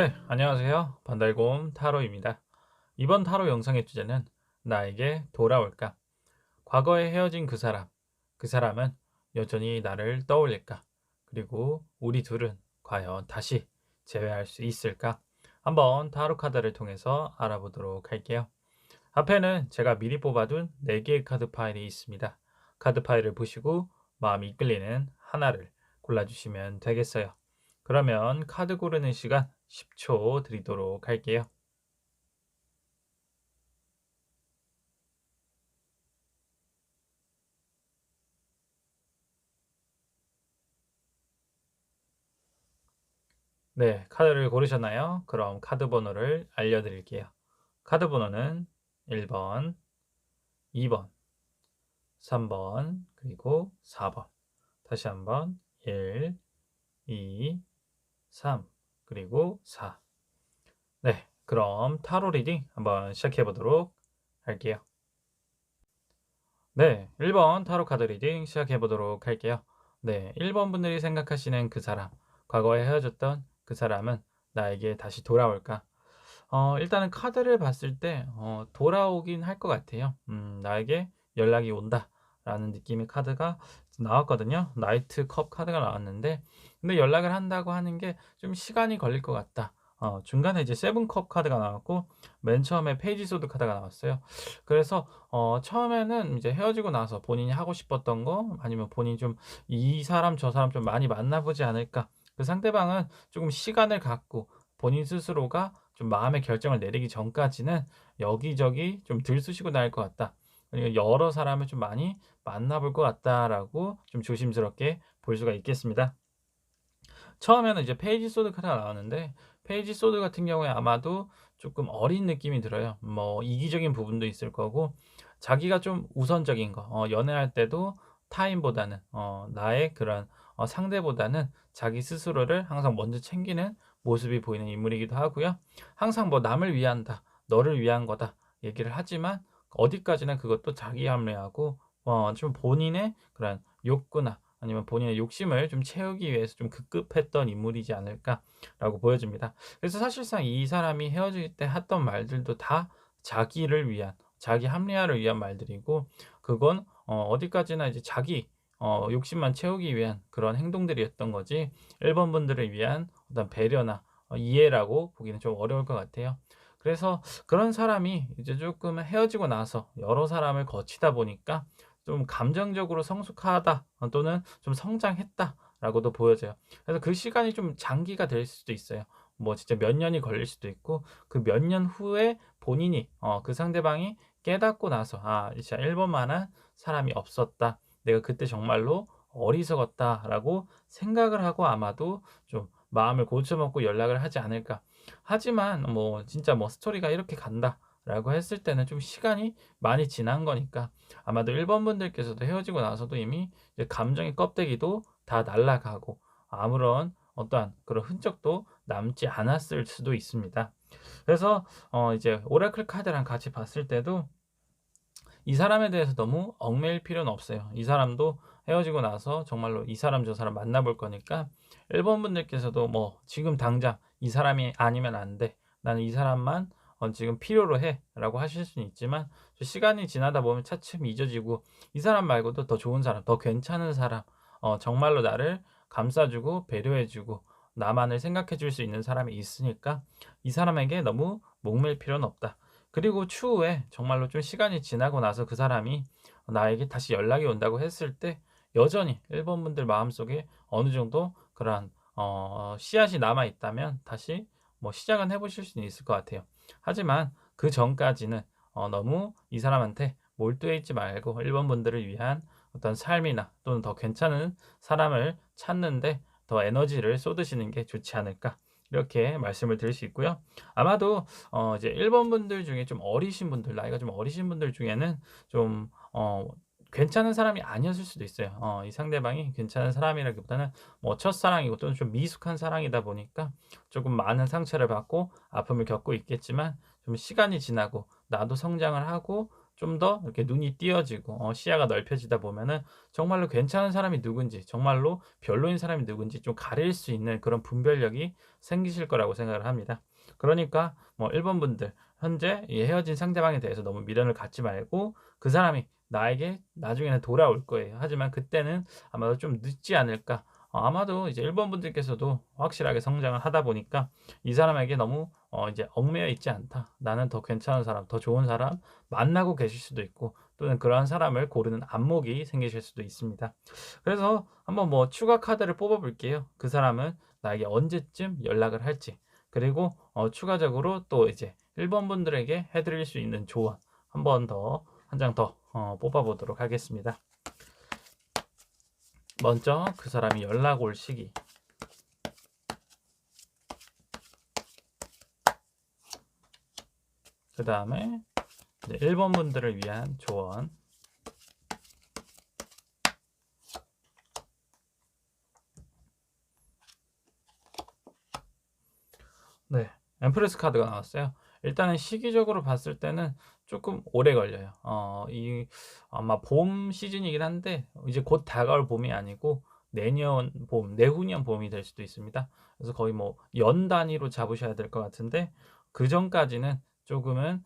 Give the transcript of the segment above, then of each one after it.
네, 안녕하세요. 반달곰 타로입니다. 이번 타로 영상의 주제는 나에게 돌아올까? 과거에 헤어진 그 사람은 여전히 나를 떠올릴까? 그리고 우리 둘은 과연 다시 재회할 수 있을까? 한번 타로 카드를 통해서 알아보도록 할게요. 앞에는 제가 미리 뽑아둔 4개의 카드 파일이 있습니다. 카드 파일을 보시고 마음이 이끌리는 하나를 골라주시면 되겠어요. 그러면 카드 고르는 시간 10초 드리도록 할게요. 네, 카드를 고르셨나요? 그럼 카드 번호를 알려드릴게요. 카드 번호는 1번, 2번, 3번, 그리고 4번. 다시 한번 1, 2, 3, 그리고 4. 네, 그럼 타로 리딩 한번 시작해 보도록 할게요. 네, 1번 타로 카드 리딩 시작해 보도록 할게요. 네, 1번 분들이 생각하시는 그 사람, 과거에 헤어졌던 그 사람은 나에게 다시 돌아올까? 일단은 카드를 봤을 때 돌아오긴 할 것 같아요. 나에게 연락이 온다라는 느낌의 카드가 나왔거든요. 나이트 컵 카드가 나왔는데 근데 연락을 한다고 하는 게 좀 시간이 걸릴 것 같다. 중간에 이제 세븐 컵 카드가 나왔고 맨 처음에 페이지 소드 카드가 나왔어요. 그래서 처음에는 이제 헤어지고 나서 본인이 하고 싶었던 거 아니면 본인이 좀 '이 사람 저 사람 좀 많이 만나 보지 않을까.' 그 상대방은 조금 시간을 갖고 본인 스스로가 좀 마음의 결정을 내리기 전까지는 여기저기 좀 들쑤시고 다닐 것 같다. 그리고 '여러 사람을 좀 많이 만나 볼 것 같다.'라고 좀 조심스럽게 볼 수가 있겠습니다. 처음에는 이제 페이지 소드 카드가 나왔는데 페이지 소드 같은 경우에 아마도 조금 어린 느낌이 들어요. 뭐 이기적인 부분도 있을 거고 자기가 좀 우선적인 거 연애할 때도 타인보다는 나의 그런 상대보다는 자기 스스로를 항상 먼저 챙기는 모습이 보이는 인물이기도 하고요. 항상 뭐 "남을 위한다. 너를 위한 거다." 얘기를 하지만 어디까지나 그것도 자기 합리화하고 좀 본인의 그런 욕구나 아니면 본인의 욕심을 좀 채우기 위해서 좀 급급했던 인물이지 않을까라고 보여집니다. 그래서 사실상 이 사람이 헤어질 때 했던 말들도 다 자기를 위한 자기 합리화를 위한 말들이고 그건 어디까지나 이제 자기 욕심만 채우기 위한 그런 행동들이었던 거지 1번 분들을 위한 어떤 배려나 이해라고 보기는 좀 어려울 것 같아요. 그래서 그런 사람이 이제 쪼끔 헤어지고 나서 여러 사람을 거치다 보니까 좀 감정적으로 성숙하다 또는 좀 성장했다라고도 보여져요. 그래서 그 시간이 좀 장기가 될 수도 있어요. 뭐 진짜 몇 년이 걸릴 수도 있고 그 몇 년 후에 본인이 그 상대방이 깨닫고 나서 '아 진짜 1 번만한 사람이 없었다. 내가 그때 정말로 어리석었다.'라고 생각을 하고 아마도 좀 마음을 고쳐먹고 연락을 하지 않을까. 하지만 뭐 진짜 뭐 '스토리가 이렇게 간다.'라고 했을 때는 좀 시간이 많이 지난 거니까 아마도 1번 분들께서도 헤어지고 나서도 이미 이제 감정의 껍데기도 다 날아가고 아무런 어떠한 그런 흔적도 남지 않았을 수도 있습니다. 그래서 이제 오라클 카드랑 같이 봤을 때도 이 사람에 대해서 너무 얽매일 필요는 없어요. 이 사람도 헤어지고 나서 정말로 이 사람 저 사람 만나볼 거니까 1번 분들께서도 뭐 지금 당장 '이 사람이 아니면 안 돼. 나는 이 사람만 지금 필요로 해.'라고 하실 수는 있지만 또 시간이 지나다 보면 차츰 잊어지고 이 사람 말고도 더 좋은 사람, 더 괜찮은 사람 정말로 나를 감싸 주고 배려해 주고 나만을 생각해 줄 수 있는 사람이 있으니까 이 사람에게 너무 목매일 필요는 없다. 그리고 추후에 정말로 좀 시간이 지나고 나서 그 사람이 나에게 다시 연락이 온다고 했을 때 여전히 1번 분들 마음속에 어느 정도 그러한 씨앗이 남아 있다면 다시 뭐 시작은 해 보실 수는 있을 것 같아요. 하지만 그전까지는 너무 이 사람한테 몰두해 있지 말고 1번 분들을 위한 어떤 삶이나 또는 더 괜찮은 사람을 찾는 데 더 에너지를 쏟으시는 게 좋지 않을까 이렇게 말씀을 드릴 수 있고요. 아마도 이제 1번 분들 중에 좀 어리신 분들 나이가 좀 어리신 분들 중에는 좀 괜찮은 사람이 아니었을 수도 있어요. 이 상대방이 괜찮은 사람이라기보다는 뭐 첫사랑이고 또는 좀 미숙한 사랑이다 보니까 조금 많은 상처를 받고 아픔을 겪고 있겠지만 좀 시간이 지나고 나도 성장을 하고 좀 더 이렇게 눈이 띄어지고 시야가 넓혀지다 보면은 정말로 괜찮은 사람이 누군지, 정말로 별로인 사람이 누군지 좀 가릴 수 있는 그런 분별력이 생기실 거라고 생각을 합니다. 그러니까 뭐 1 번 분들, 현재 이 헤어진 상대방에 대해서 너무 미련을 갖지 말고 그 사람이 나에게 나중에는 돌아올 거예요. 하지만 그때는 아마도 좀 늦지 않을까. 아마도 이제 1번 분들께서도 확실하게 성장을 하다 보니까 이 사람에게 너무 이제 얽매여 있지 않다. 나는 더 괜찮은 사람, 더 좋은 사람 만나고 계실 수도 있고, 또는 그러한 사람을 고르는 안목이 생기실 수도 있습니다. 그래서 한번 뭐 추가 카드를 뽑아 볼게요. 그 사람은 나에게 언제쯤 연락을 할지, 그리고 추가적으로 또 이제 1번 분들에게 해 드릴 수 있는 조언 한 번 더, 한 장 더 뽑아 보도록 하겠습니다. 먼저 그 사람이 연락 올 시기, 그다음에 이제 1번 분들을 위한 조언. 네. 엠프레스 카드가 나왔어요. 일단은 시기적으로 봤을 때는 조금 오래 걸려요. 이 아마 봄 시즌이긴 한데 이제 곧 다가올 봄이 아니고 내년 봄, 내후년 봄이 될 수도 있습니다. 그래서 거의 뭐 연 단위로 잡으셔야 될 것 같은데, 그전까지는 조금은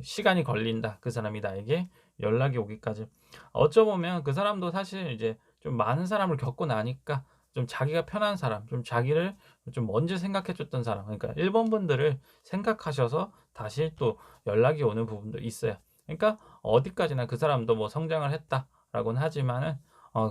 시간이 걸린다. 그 사람이 나에게 연락이 오기까지. 어쩌보면 그 사람도 사실 이제 좀 많은 사람을 겪고 나니까 좀 자기가 편한 사람, 좀 자기를 좀 먼저 생각해 줬던 사람, 그러니까 1번 분들을 생각하셔서 다시 또 연락이 오는 부분도 있어요. 그러니까 어디까지나 그 사람도 뭐 성장을 했다라고는 하지만은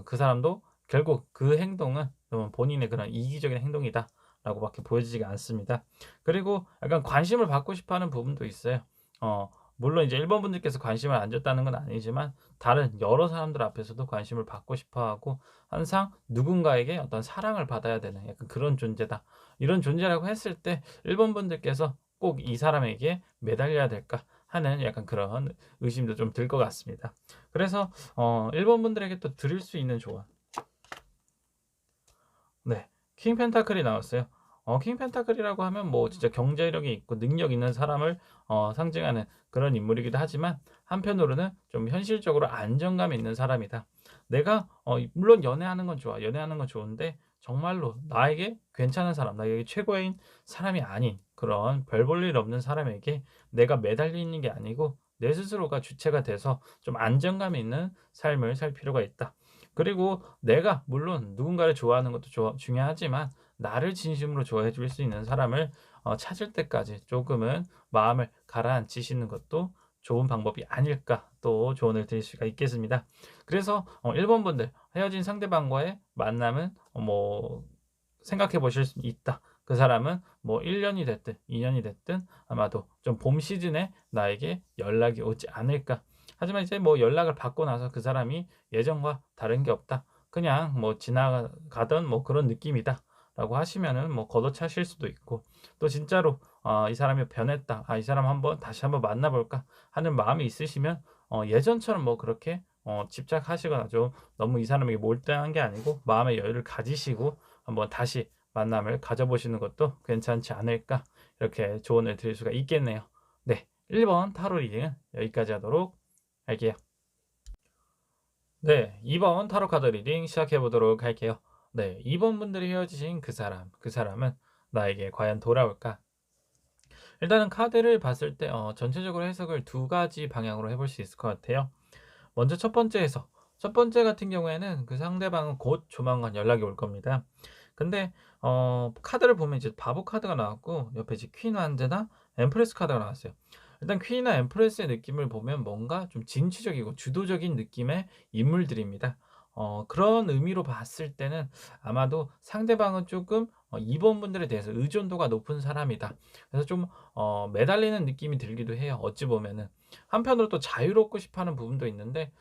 그 사람도 결국 그 행동은 본인의 그런 이기적인 행동이다라고 밖에 보여지지가 않습니다. 그리고 약간 관심을 받고 싶어 하는 부분도 있어요. 어 물론 이제 1번 분들께서 관심을 안 줬다는 건 아니지만 다른 여러 사람들 앞에서도 관심을 받고 싶어 하고, 항상 누군가에게 어떤 사랑을 받아야 되는 약간 그런 존재다. 이런 존재라고 했을 때 1번 분들께서 꼭 이 사람에게 매달려야 될까 하는 약간 그런 의심도 좀 들 것 같습니다. 그래서 1번 분들에게 또 드릴 수 있는 조언. 네. 킹 펜타클이 나왔어요. 킹 펜타클이라고 하면 뭐 진짜 경제력이 있고 능력 있는 사람을 상징하는 그런 인물이기도 하지만, 한편으로는 좀 현실적으로 안정감 있는 사람이다. 내가 물론 연애하는 건 좋아. 연애하는 건 좋은데 정말로 나에게 괜찮은 사람, 나에게 최고인 사람이 아닌 그런 별 볼 일 없는 사람에게 내가 매달려 있는 게 아니고 내 스스로가 주체가 돼서 좀 안정감 있는 삶을 살 필요가 있다. 그리고 내가 물론 누군가를 좋아하는 것도 중요하지만 나를 진심으로 좋아해 줄 수 있는 사람을 찾을 때까지 조금은 마음을 가라앉히시는 것도 좋은 방법이 아닐까, 또 조언을 드릴 수가 있겠습니다. 그래서 1번 분들, 헤어진 상대방과의 만남은 뭐 생각해 보실 수 있다. 그 사람은 뭐 1 년이 됐든 2 년이 됐든 아마도 좀 봄 시즌에 나에게 연락이 오지 않을까. 하지만 이제 뭐 연락을 받고 나서 그 사람이 예전과 다른 게 없다, 그냥 뭐 지나가던 뭐 그런 느낌이다라고 하시면은 뭐 걷어차실 수도 있고, 또 진짜로 '이 사람이 변했다. 이 사람 한번 다시 한번 만나 볼까.' 하는 마음이 있으시면 예전처럼 뭐 그렇게 집착하시거나 좀 너무 이 사람에게 몰두한 게 아니고 마음의 여유를 가지시고 한번 다시 만남을 가져보시는 것도 괜찮지 않을까, 이렇게 조언을 드릴 수가 있겠네요. 네. 1번 타로 리딩은 여기까지 하도록 할게요. 네. 2번 타로 카드 리딩 시작해 보도록 할게요. 네. 2번 분들이 헤어지신 그 사람, 그 사람은 나에게 과연 돌아올까? 일단은 카드를 봤을 때 전체적으로 해석을 두 가지 방향으로 해볼 수 있을 것 같아요. 먼저 첫 번째 해석. 첫 번째 같은 경우에는 그 상대방은 곧 조만간 연락이 올 겁니다. 근데 카드를 보면 이제 바보 카드가 나왔고 옆에 이제 퀸 환즈나 엠프레스 카드가 나왔어요. 일단 퀸이나 엠프레스의 느낌을 보면 뭔가 좀 진취적이고 주도적인 느낌의 인물들입니다. 그런 의미로 봤을 때는 아마도 상대방은 조금 2번 분들에 대해서 의존도가 높은 사람이다. 그래서 좀 매달리는 느낌이 들기도 해요, 어찌 보면은. 한편으로 또 자유롭고 싶어 하는 부분도 있는데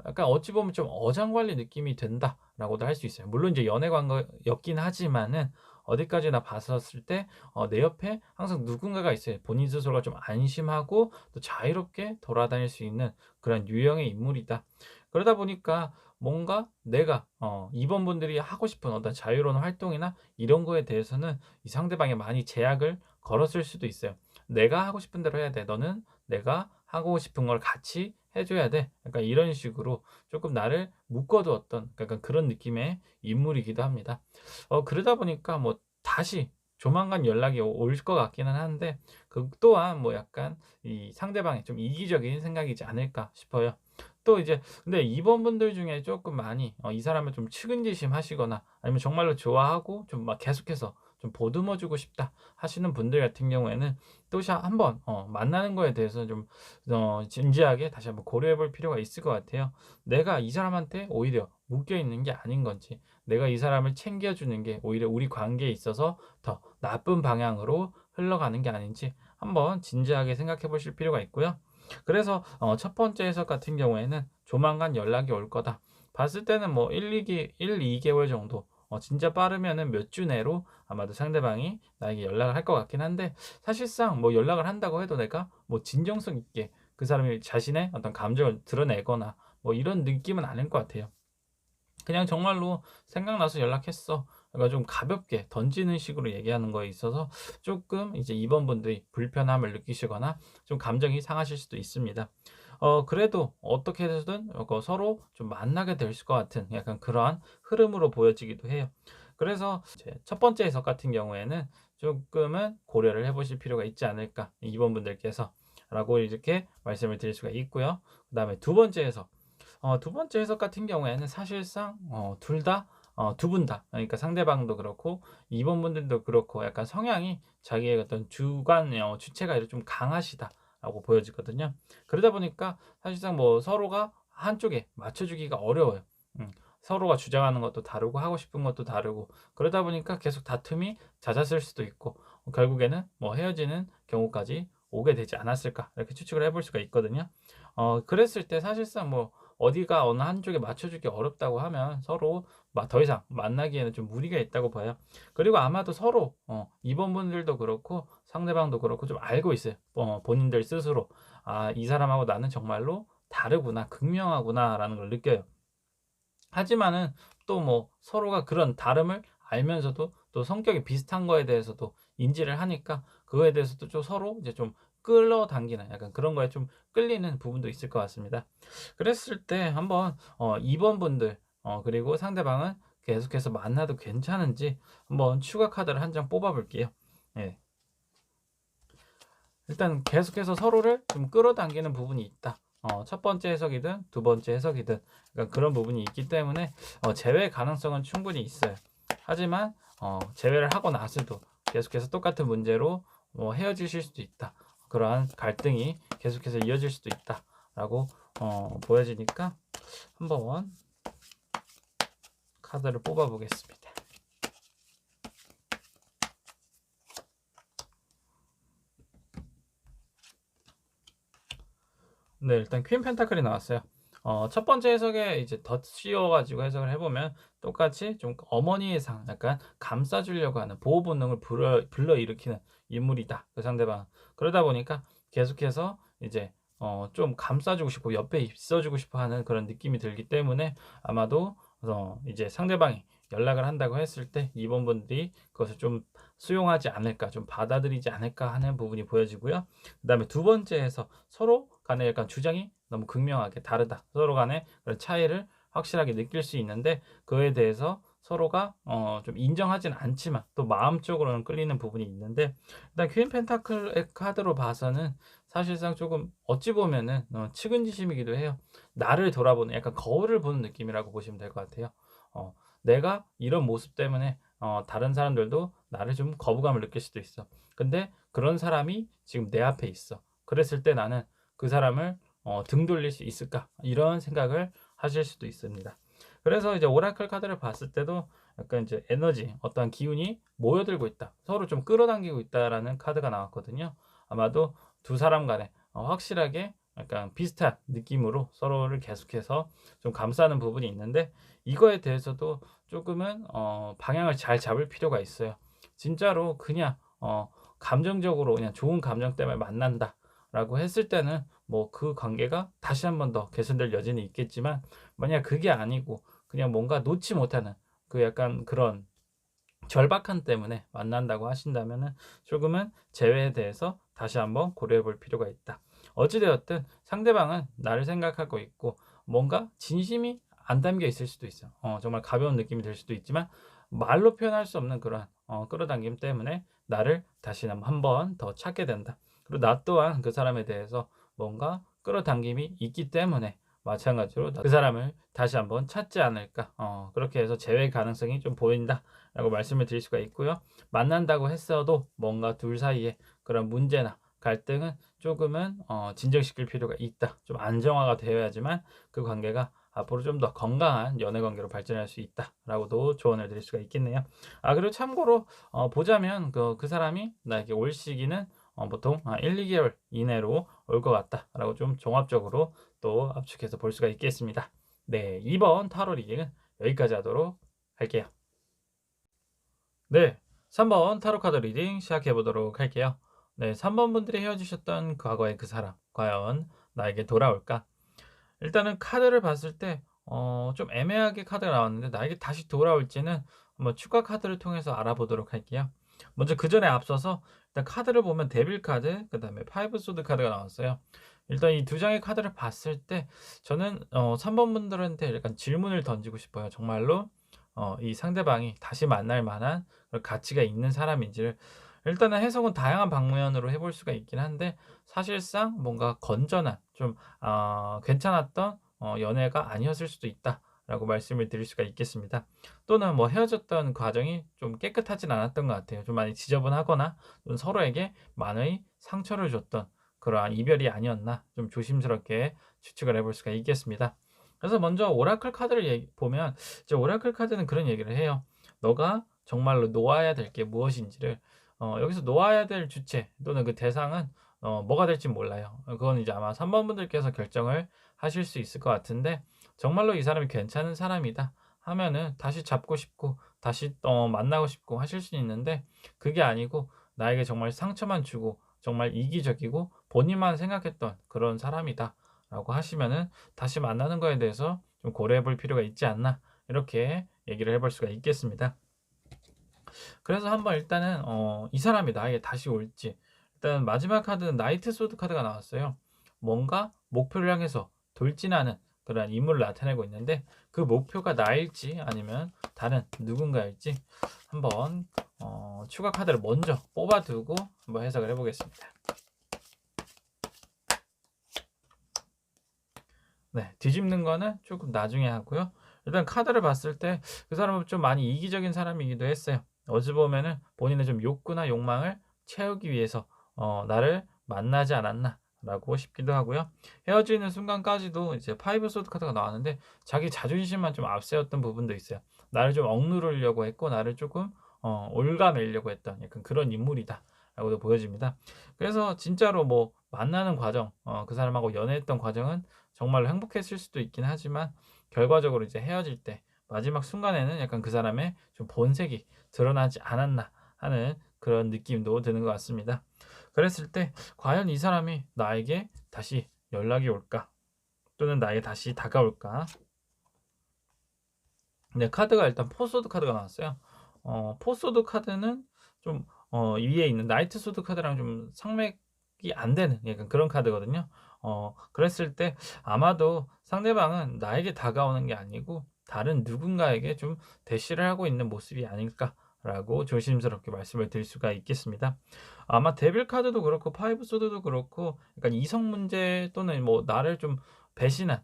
약간 어찌 보면 좀 어장관리 느낌이 든다라고도 할 수 있어요. 물론 이제 연애 관계였긴 하지만은 어디까지나 봤었을 때 내 옆에 항상 누군가가 있어요. 본인 스스로가 좀 안심하고 또 자유롭게 돌아다닐 수 있는 그런 유형의 인물이다. 그러다 보니까 뭔가 내가 이번 분들이 하고 싶은 어떤 자유로운 활동이나 이런 거에 대해서는 이 상대방에 많이 제약을 걸었을 수도 있어요. "내가 하고 싶은 대로 해야 돼. 너는 내가 하고 싶은 걸 같이 해 줘야 돼. 약간 이런 식으로 조금 나를 묶어 두었던 약간 그런 느낌의 인물이기도 합니다. 그러다 보니까 뭐 다시 조만간 연락이 올 것 같기는 한데 그 또한 뭐 약간 이 상대방의 좀 이기적인 생각이지 않을까 싶어요. 또 이제 근데 이번 분들 중에 쪼끔 많이 이 사람을 좀 측은지심하시거나 아니면 정말로 좋아하고 좀 막 계속해서 좀 보듬어 주고 싶다 하시는 분들 같은 경우에는 또 한번 만나는 거에 대해서 좀 진지하게 다시 한번 고려해 볼 필요가 있을 것 같아요. 내가 이 사람한테 오히려 묶여 있는 게 아닌 건지, 내가 이 사람을 챙겨 주는 게 오히려 우리 관계에 있어서 더 나쁜 방향으로 흘러가는 게 아닌지 한번 진지하게 생각해 보실 필요가 있고요. 그래서 첫 번째 해석 같은 경우에는 조만간 연락이 올 거다. 봤을 때는 뭐 1-2 개월 정도, 진짜 빠르면은 몇 주 내로 아마도 상대방이 나에게 연락을 할 것 같긴 한데, 사실상 뭐 연락을 한다고 해도 내가 뭐 진정성 있게 그 사람이 자신의 어떤 감정을 드러내거나 뭐 이런 느낌은 아닐 것 같아요. 그냥 정말로 "생각나서 연락했어." 그러니까 좀 가볍게 던지는 식으로 얘기하는 거에 있어서 쪼끔 이제 이번 분들이 불편함을 느끼시거나 좀 감정이 상하실 수도 있습니다. 그래도 어떻게 해서든 서로 좀 만나게 될 것 같은 약간 그러한 흐름으로 보여지기도 해요. 그래서 이제 첫 번째 해석 같은 경우에는 쪼끔은 고려를 해 보실 필요가 있지 않을까, 이번 분들께서 라고 이렇게 말씀을 드릴 수가 있고요. 그다음에 두 번째 해석. 두 번째 해석 같은 경우에는 사실상 둘 다 두 분 다, 그러니까 상대방도 그렇고 이번 분들도 그렇고 약간 성향이 자기의 어떤 주체가 좀 강하시다라고 보여지거든요. 그러다 보니까 사실상 뭐 서로가 한쪽에 맞춰 주기가 어려워요. 음. 서로가 주장하는 것도 다르고 하고 싶은 것도 다르고 그러다 보니까 계속 다툼이 잦았을 수도 있고 결국에는 뭐 헤어지는 경우까지 오게 되지 않았을까, 이렇게 추측을 해볼 수가 있거든요. 그랬을 때 사실상 뭐 어디가 어느 한쪽에 맞춰주기 어렵다고 하면 서로 더 이상 만나기에는 좀 무리가 있다고 봐요. 그리고 아마도 서로 이번 분들도 그렇고 상대방도 그렇고 좀 알고 있어요. 본인들 스스로. '아 이 사람하고 나는 정말로 다르구나. 극명하구나.'라는 걸 느껴요. 하지만은 또 뭐 서로가 그런 다름을 알면서도 또 성격이 비슷한 거에 대해서도 인지를 하니까 그거에 대해서도 좀 서로 이제 좀 끌어당기는 약간 그런 거에 좀 끌리는 부분도 있을 것 같습니다. 그랬을 때 한번 2 번분들 그리고 상대방은 계속해서 만나도 괜찮은지 한번 추가 카드를 한 장 뽑아 볼게요. 예. 일단 계속해서 서로를 좀 끌어당기는 부분이 있다. 첫 번째 해석이든 두 번째 해석이든 그러니까 그런 부분이 있기 때문에 재회 가능성은 충분히 있어요. 하지만 재회를 하고 나서도 계속해서 똑같은 문제로 헤어지실 수도 있다. 그러한 갈등이 계속해서 이어질 수도 있다라고 보여지니까 한번 카드를 뽑아 보겠습니다. 네, 일단 퀸 펜타클이 나왔어요. 첫 번째 해석에 이제 덧씌워 가지고 해석을 해 보면 똑같이 좀 어머니의 상, 약간 감싸 주려고 하는 보호 본능을 불러일으키는 인물이다, 그 상대방은. 그러다 보니까 계속해서 이제 좀 감싸 주고 싶고 옆에 있어 주고 싶어 하는 그런 느낌이 들기 때문에 아마도 이제 상대방이 연락을 한다고 했을 때 이번 분들이 그것을 좀 수용하지 않을까, 좀 받아들이지 않을까 하는 부분이 보여지고요. 그다음에 두 번째 해석, 서로 간에 약간 주장이 너무 극명하게 다르다. 서로 간의 그런 차이를 확실하게 느낄 수 있는데 그에 대해서 서로가 좀 인정하진 않지만 또 마음적으로는 끌리는 부분이 있는데, 일단 퀸 펜타클의 카드로 봐서는 사실상 조금 어찌 보면은 측은지심이기도 해요. 나를 돌아보는 약간 거울을 보는 느낌이라고 보시면 될 것 같아요. 내가 이런 모습 때문에 다른 사람들도 나를 좀 거부감을 느낄 수도 있어. 근데 그런 사람이 지금 내 앞에 있어. 그랬을 때 나는 그 사람을 등 돌릴 수 있을까? 이런 생각을 하실 수도 있습니다. 그래서 이제 오라클 카드를 봤을 때도 약간 이제 에너지, 어떠한 기운이 모여들고 있다. 서로 좀 끌어당기고 있다라는 카드가 나왔거든요. 아마도 두 사람 간에 확실하게 약간 비슷한 느낌으로 서로를 계속해서 좀 감싸는 부분이 있는데, 이거에 대해서도 조금은 방향을 잘 잡을 필요가 있어요. 진짜로 그냥 감정적으로 그냥 좋은 감정 때문에 만난다라고 했을 때는 뭐 그 관계가 다시 한 번 더 개선될 여지는 있겠지만, 만약 그게 아니고 그냥 뭔가 놓지 못하는 그 약간 그런 절박함 때문에 만난다고 하신다면은 조금은 재회에 대해서 다시 한번 고려해 볼 필요가 있다. 어찌 되었든 상대방은 나를 생각하고 있고 뭔가 진심이 안 담겨 있을 수도 있어요. 정말 가벼운 느낌이 들 수도 있지만 말로 표현할 수 없는 그런 끌어당김 때문에 나를 다시 한 번 더 찾게 된다. 그리고 나 또한 그 사람에 대해서 뭔가 끌어당김이 있기 때문에 마찬가지로 그 사람을 다시 한번 찾지 않을까. 그렇게 해서 재회 가능성이 좀 보인다라고 말씀을 드릴 수가 있고요. 만난다고 했어도 뭔가 둘 사이에 그런 문제나 갈등은 조금은 진정시킬 필요가 있다. 좀 안정화가 되어야지만 그 관계가 앞으로 좀 더 건강한 연애 관계로 발전할 수 있다라고도 조언을 드릴 수가 있겠네요. 그리고 참고로 보자면 그 사람이 나에게 올 시기는 보통 1-2개월 이내로 올 것 같다라고 좀 종합적으로 또 압축해서 볼 수가 있겠습니다. 네, 이번 타로 리딩은 여기까지 하도록 할게요. 네, 3번 타로 카드 리딩 시작해 보도록 할게요. 네, 3번 분들이 헤어지셨던 과거의 그 사람 과연 나에게 돌아올까? 일단은 카드를 봤을 때 좀 애매하게 카드가 나왔는데 나에게 다시 돌아올지는 한번 추가 카드를 통해서 알아보도록 할게요. 먼저 그전에 앞서서 일단 카드를 보면 데빌 카드, 그다음에 파이브 소드 카드가 나왔어요. 일단 이 두 장의 카드를 봤을 때 저는 3번 분들한테 약간 질문을 던지고 싶어요. 정말로 이 상대방이 다시 만날 만한 그런 가치가 있는 사람인지를 일단은 해석은 다양한 방면으로 해볼 수가 있긴 한데 사실상 뭔가 건전한 좀 괜찮았던 연애가 아니었을 수도 있다라고 말씀을 드릴 수가 있겠습니다. 또는 뭐 헤어졌던 과정이 좀 깨끗하진 않았던 것 같아요. 좀 많이 지저분하거나 좀 서로에게 많이 상처를 줬던 그러한 이별이 아니었나 좀 조심스럽게 추측을 해볼 수가 있겠습니다. 그래서 먼저 오라클 카드를 보면 이제 오라클 카드는 그런 얘기를 해요. 너가 정말로 놓아야 될 게 무엇인지를 여기서 놓아야 될 주체 또는 그 대상은 뭐가 될진 몰라요. 그건 이제 아마 3번 분들께서 결정을 하실 수 있을 것 같은데 정말로 이 사람이 괜찮은 사람이다 하면은 다시 잡고 싶고 다시 만나고 싶고 하실 수 있는데 그게 아니고 나에게 정말 상처만 주고 정말 이기적이고 본인만 생각했던 그런 사람이다라고 하시면은 다시 만나는 거에 대해서 좀 고려해 볼 필요가 있지 않나 이렇게 얘기를 해볼 수가 있겠습니다. 그래서 한번 일단은 이 사람이 나에게 다시 올지 일단 마지막 카드는 나이트 소드 카드가 나왔어요. 뭔가 목표를 향해서 돌진하는 그런 인물을 나타내고 있는데 그 목표가 나일지 아니면 다른 누군가일지 한번 추가 카드를 먼저 뽑아 두고 한번 해석을 해 보겠습니다. 네, 뒤집는 거는 조금 나중에 하고요. 일단 카드를 봤을 때 그 사람은 좀 많이 이기적인 사람이기도 했어요. 어찌 보면은 본인의 좀 욕구나 욕망을 채우기 위해서 나를 만나지 않았나라고 싶기도 하고요. 헤어지는 순간까지도 이제 파이브 소드 카드가 나왔는데 자기 자존심만 좀 앞세웠던 부분도 있어요. 나를 좀 억누르려고 했고 나를 조금 올가매려고 했던 약간 그런 인물이다라고도 보여집니다. 그래서 진짜로 뭐 만나는 과정, 그 사람하고 연애했던 과정은 정말로 행복했을 수도 있긴 하지만 결과적으로 이제 헤어질 때 마지막 순간에는 약간 그 사람의 좀 본색이 드러나지 않았나 하는 그런 느낌도 드는 것 같습니다. 그랬을 때 과연 이 사람이 나에게 다시 연락이 올까? 또는 나에게 다시 다가올까? 네, 카드가 일단 포소드 카드가 나왔어요. 포소드 카드는 좀 위에 있는 나이트 소드 카드랑 좀 상맥이 안 되는 약간 그런 카드거든요. 그랬을 때 아마도 상대방은 나에게 다가오는 게 아니고 다른 누군가에게 좀 대시를 하고 있는 모습이 아닐까라고 조심스럽게 말씀을 드릴 수가 있겠습니다. 아마 데빌 카드도 그렇고 파이브 소드도 그렇고 약간 이성 문제 또는 뭐 나를 좀 배신한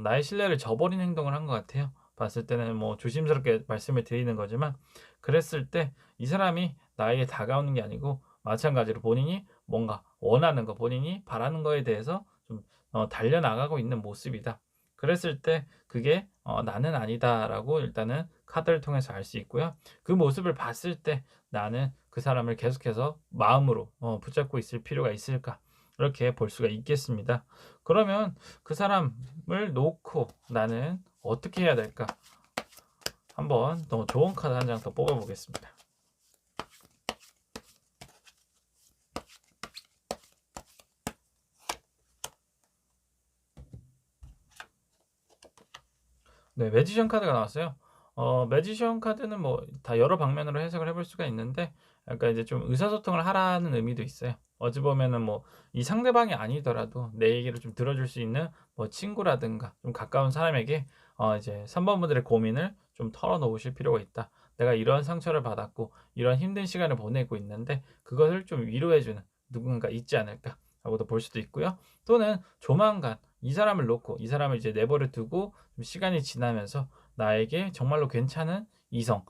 나의 신뢰를 저버린 행동을 한 것 같아요. 봤을 때는 뭐 조심스럽게 말씀을 드리는 거지만 그랬을 때 이 사람이 나에게 다가오는 게 아니고 마찬가지로 본인이 뭔가 원하는 거, 본인이 바라는 거에 대해서 좀 달려나가고 있는 모습이다. 그랬을 때 그게 '나는 아니다.'라고 일단은 카드를 통해서 알 수 있고요. 그 모습을 봤을 때 '나는 그 사람을 계속해서 마음으로 붙잡고 있을 필요가 있을까?' 이렇게 볼 수가 있겠습니다. 그러면 그 사람을 놓고 나는 어떻게 해야 될까? 한번 더 좋은 카드 한 장 더 뽑아 보겠습니다. 네, 매지션 카드가 나왔어요. 매지션 카드는 뭐 다 여러 방면으로 해석을 해볼 수가 있는데 약간 이제 좀 의사소통을 하라는 의미도 있어요. 어찌 보면은 뭐 이 상대방이 아니더라도 내 얘기를 좀 들어줄 수 있는 뭐 친구라든가 좀 가까운 사람에게 이제 3 번분들의 고민을 좀 털어놓으실 필요가 있다. 내가 이런 상처를 받았고 이런 힘든 시간을 보내고 있는데 그것을 좀 위로해 주는 누군가 있지 않을까라고도 볼 수도 있고요. 또는 조만간 이 사람을 놓고 이 사람을 이제 내버려 두고 좀 시간이 지나면서 나에게 정말로 괜찮은 이성,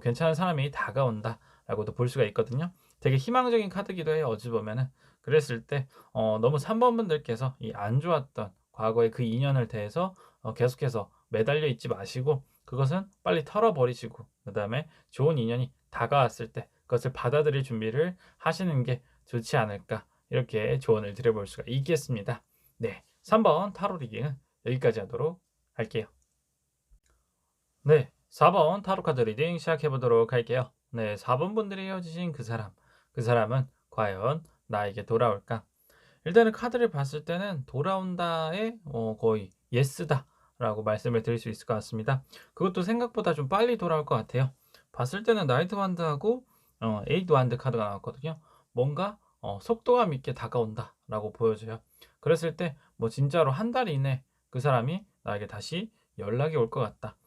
괜찮은 사람이 다가온다라고도 볼 수가 있거든요. 되게 희망적인 카드기도 해요, 어찌 보면은. 그랬을 때 너무 3 번분들께서 이 안 좋았던 과거의 그 인연을 대해서 계속해서 매달려 있지 마시고 그것은 빨리 털어 버리시고 그다음에 좋은 인연이 다가왔을 때 그것을 받아들일 준비를 하시는 게 좋지 않을까 이렇게 조언을 드려 볼 수가 있겠습니다. 네. 3번 타로 리딩은 여기까지 하도록 할게요. 네. 4번 타로 카드 리딩 시작해 보도록 할게요. 네. 4번 분들이 헤어지신 그 사람. 그 사람은 과연 나에게 돌아올까? 일단은 카드를 봤을 때는 돌아온다에 거의 예스다라고 말씀을 드릴 수 있을 것 같습니다. 그것도 생각보다 좀 빨리 돌아올 것 같아요. 봤을 때는 나이트 완드하고 에이트 완드 카드가 나왔거든요. 뭔가 속도감 있게 다가온다라고 보여져요. 그랬을 때 뭐 진짜로 한 달 이내 그 사람이 나에게 다시 연락이 올 것 같다.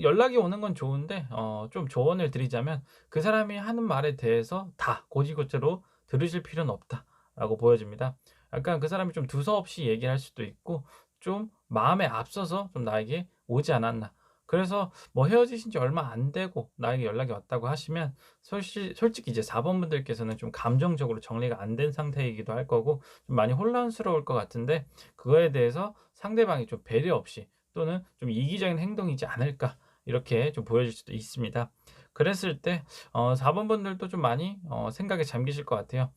연락이 오는 건 좋은데 좀 조언을 드리자면 그 사람이 하는 말에 대해서 다 고지고대로 들으실 필요는 없다라고 보여집니다. 약간 그 사람이 좀 두서없이 얘기를 할 수도 있고 좀 마음에 앞서서 좀 나에게 오지 않았나. 그래서 뭐 헤어지신 지 얼마 안 되고 나에게 연락이 왔다고 하시면 솔직히 이제 4 번분들께서는 좀 감정적으로 정리가 안 된 상태이기도 할 거고 좀 많이 혼란스러울 것 같은데 그거에 대해서 상대방이 좀 배려 없이 또는 좀 이기적인 행동이지 않을까 이렇게 좀 보여질 수도 있습니다. 그랬을 때 4 번분들도 좀 많이 생각에 잠기실 것 같아요.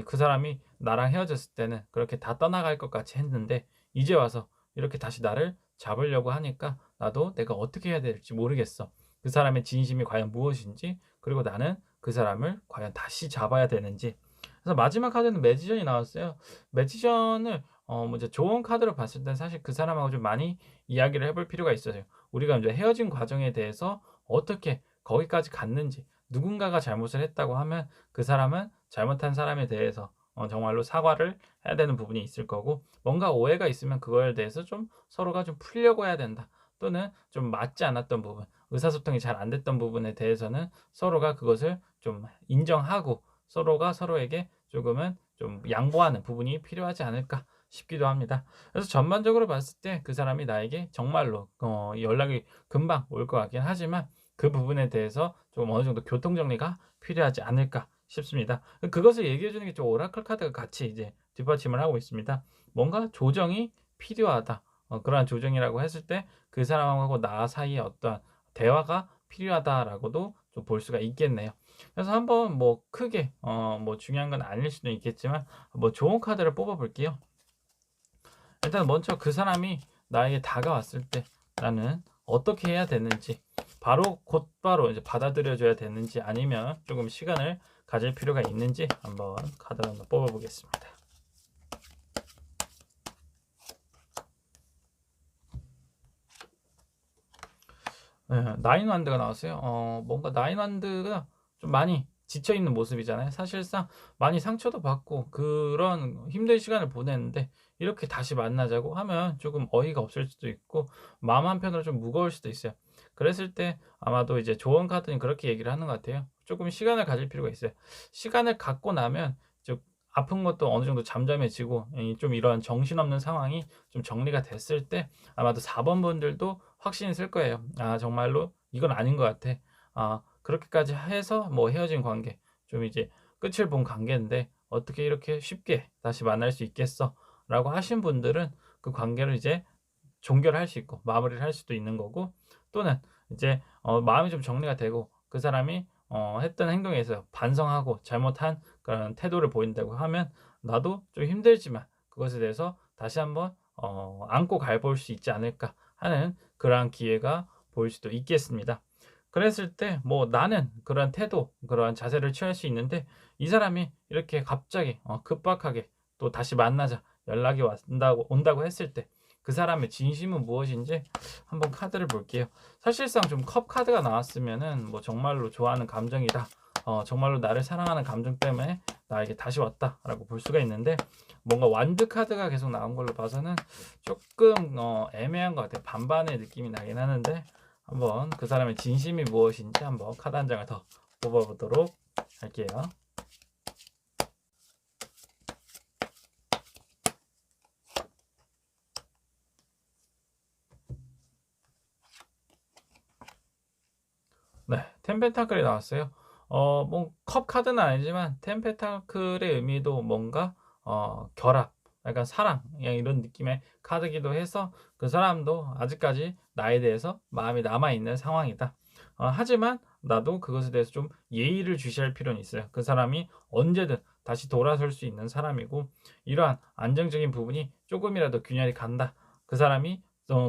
그 사람이 나랑 헤어졌을 때는 그렇게 다 떠나갈 것 같이 했는데 이제 와서 이렇게 다시 나를 잡으려고 하니까 나도 내가 어떻게 해야 될지 모르겠어. 그 사람의 진심이 과연 무엇인지 그리고 나는 그 사람을 과연 다시 잡아야 되는지. 그래서 마지막 카드는 매지션이 나왔어요. 매지션을 뭐 이제 좋은 카드로 봤을 땐 사실 그 사람하고 좀 많이 이야기를 해볼 필요가 있어요. 우리가 이제 헤어진 과정에 대해서 어떻게 거기까지 갔는지 누군가가 잘못을 했다고 하면 그 사람은 잘못한 사람에 대해서 정말로 사과를 해야 되는 부분이 있을 거고 뭔가 오해가 있으면 그거에 대해서 좀 서로가 좀 풀려고 해야 된다. 또는 좀 맞지 않았던 부분, 의사소통이 잘 안 됐던 부분에 대해서는 서로가 그것을 좀 인정하고 서로가 서로에게 조금은 좀 양보하는 부분이 필요하지 않을까 싶기도 합니다. 그래서 전반적으로 봤을 때 그 사람이 나에게 정말로 연락이 금방 올 것 같긴 하지만 그 부분에 대해서 좀 어느 정도 교통 정리가 필요하지 않을까 싶습니다. 그것을 얘기해 주는 게 좀 오라클 카드가 같이 이제 뒷받침을 하고 있습니다. 뭔가 조정이 필요하다. 그러한 조정이라고 했을 때 그 사람하고 나 사이에 어떠한 대화가 필요하다라고도 좀 볼 수가 있겠네요. 그래서 한번 뭐 크게 뭐 중요한 건 아닐 수도 있겠지만 뭐 좋은 카드를 뽑아 볼게요. 일단 먼저 그 사람이 나에게 다가왔을 때 나는 어떻게 해야 되는지 바로 곧바로 이제 받아들여 줘야 되는지 아니면 조금 시간을 가질 필요가 있는지 한번 카드를 한번 뽑아 보겠습니다. 네, 나인 완드가 나왔어요. 뭔가 나인 완드가 좀 많이 지쳐 있는 모습이잖아요. 사실상 많이 상처도 받고 그런 힘든 시간을 보냈는데 이렇게 다시 만나자고 하면 조금 어이가 없을 수도 있고 마음 한편으로 좀 무거울 수도 있어요. 그랬을 때 아마도 이제 조언 카드는 그렇게 얘기를 하는 것 같아요. 조금 시간을 가질 필요가 있어요. 시간을 갖고 나면 좀 아픈 것도 어느 정도 잠잠해지고 좀 이런 정신없는 상황이 좀 정리가 됐을 때 아마도 4번 분들도 확신이 쓸 거예요. '아 정말로 이건 아닌 것 같아. 그렇게까지 해서 뭐 헤어진 관계 좀 이제 끝을 본 관계인데 어떻게 이렇게 쉽게 다시 만날 수 있겠어?'라고 하신 분들은 그 관계를 이제 종결을 할 수 있고 마무리를 할 수도 있는 거고 또는 이제 마음이 좀 정리가 되고 그 사람이 했던 행동에 서 반성하고 잘못한 그런 태도를 보인다고 하면 나도 좀 힘들지만 그것에 대해서 다시 한번 안고 가볼 수 있지 않을까 하는 그러한 기회가 보일 수도 있겠습니다. 그랬을 때 뭐 나는 그런 태도, 그러한 자세를 취할 수 있는데 이 사람이 이렇게 갑자기 급박하게 또 다시 만나자 연락이 온다고 했을 때 그 사람의 진심은 무엇인지 한번 카드를 볼게요. 사실상 좀 컵 카드가 나왔으면은 뭐 정말로 좋아하는 감정이다. 정말로 나를 사랑하는 감정 때문에 나에게 다시 왔다라고 볼 수가 있는데, 뭔가 완드 카드가 계속 나온 걸로 봐서는 조금 애매한 것 같아요. 반반의 느낌이 나긴 하는데, 한번 그 사람의 진심이 무엇인지 한번 카드 한 장을 더 뽑아보도록 할게요. 네, 텐펜타클이 나왔어요. 뭐 컵 카드는 아니지만 텐펜타클의 의미도 뭔가 결합, 약간 사랑, 그냥 이런 느낌의 카드기도 해서 그 사람도 아직까지 나에 대해서 마음이 남아 있는 상황이다. 하지만 나도 그것에 대해서 좀 예의를 주시할 필요는 있어요. 그 사람이 언제든 다시 돌아설 수 있는 사람이고, 이러한 안정적인 부분이 조금이라도 균열이 간다. 그 사람이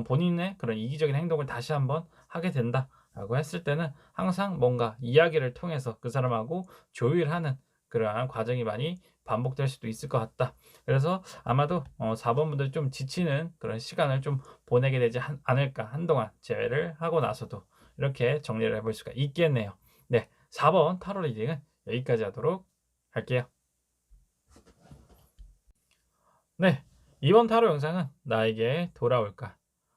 본인의 그런 이기적인 행동을 다시 한번 하게 된다. 라고 했을 때는 항상 뭔가 이야기를 통해서 그 사람하고 조율하는 그러한 과정이 많이 반복될 수도 있을 것 같다. 그래서 아마도 4번 분들 좀 지치는 그런 시간을 좀 보내게 되지 않을까. 한동안 제외를 하고 나서도 이렇게 정리를 해볼 수가 있겠네요. 네, 4번 타로 리딩은 여기까지 하도록 할게요. 네, 이번 타로 영상은 나에게 돌아올까?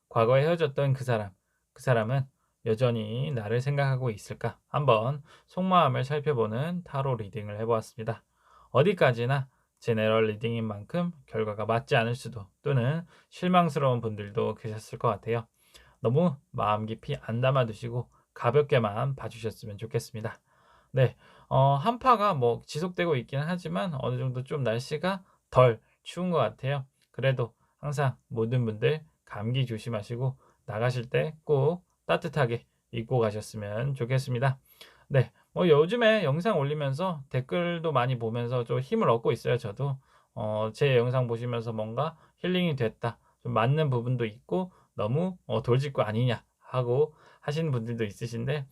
과거에 헤어졌던 그 사람, 그 사람은 여전히 나를 생각하고 있을까? 한번 속마음을 살펴보는 타로 리딩을 해보았습니다. 어디까지나 제네럴 리딩인 만큼 결과가 맞지 않을 수도, 또는 실망스러운 분들도 계셨을 것 같아요. 너무 마음 깊이 안 담아두시고 가볍게만 봐주셨으면 좋겠습니다. 네, 한파가 뭐 지속되고 있기는 하지만 어느 정도 좀 날씨가 덜 추운 것 같아요. 그래도 항상 모든 분들 감기 조심하시고 나가실 때 꼭 따뜻하게 입고 가셨으면 좋겠습니다. 네, 뭐 요즘에 영상 올리면서 댓글도 많이 보면서 좀 힘을 얻고 있어요. 저도 제 영상 보시면서 뭔가 힐링이 됐다, 좀 맞는 부분도 있고, 너무 돌직구 아니냐 하고 하시는 분들도 있으신데,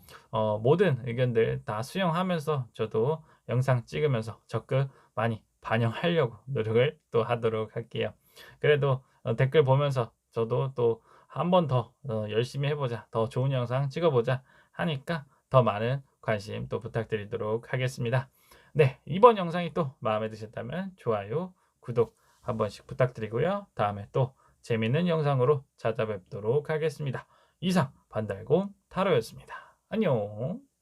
모든 의견들 다 수용하면서 저도 영상 찍으면서 적극 많이 반영하려고 노력을 또 하도록 할게요. 그래도 댓글 보면서 저도 또 한 번 더 열심히 해보자, 더 좋은 영상 찍어보자 하니까 더 많은 관심 또 부탁드리도록 하겠습니다. 네, 이번 영상이 또 마음에 드셨다면 좋아요, 구독 한 번씩 부탁드리고요. 다음에 또 재밌는 영상으로 찾아뵙도록 하겠습니다. 이상 반달곰 타로였습니다. 안녕.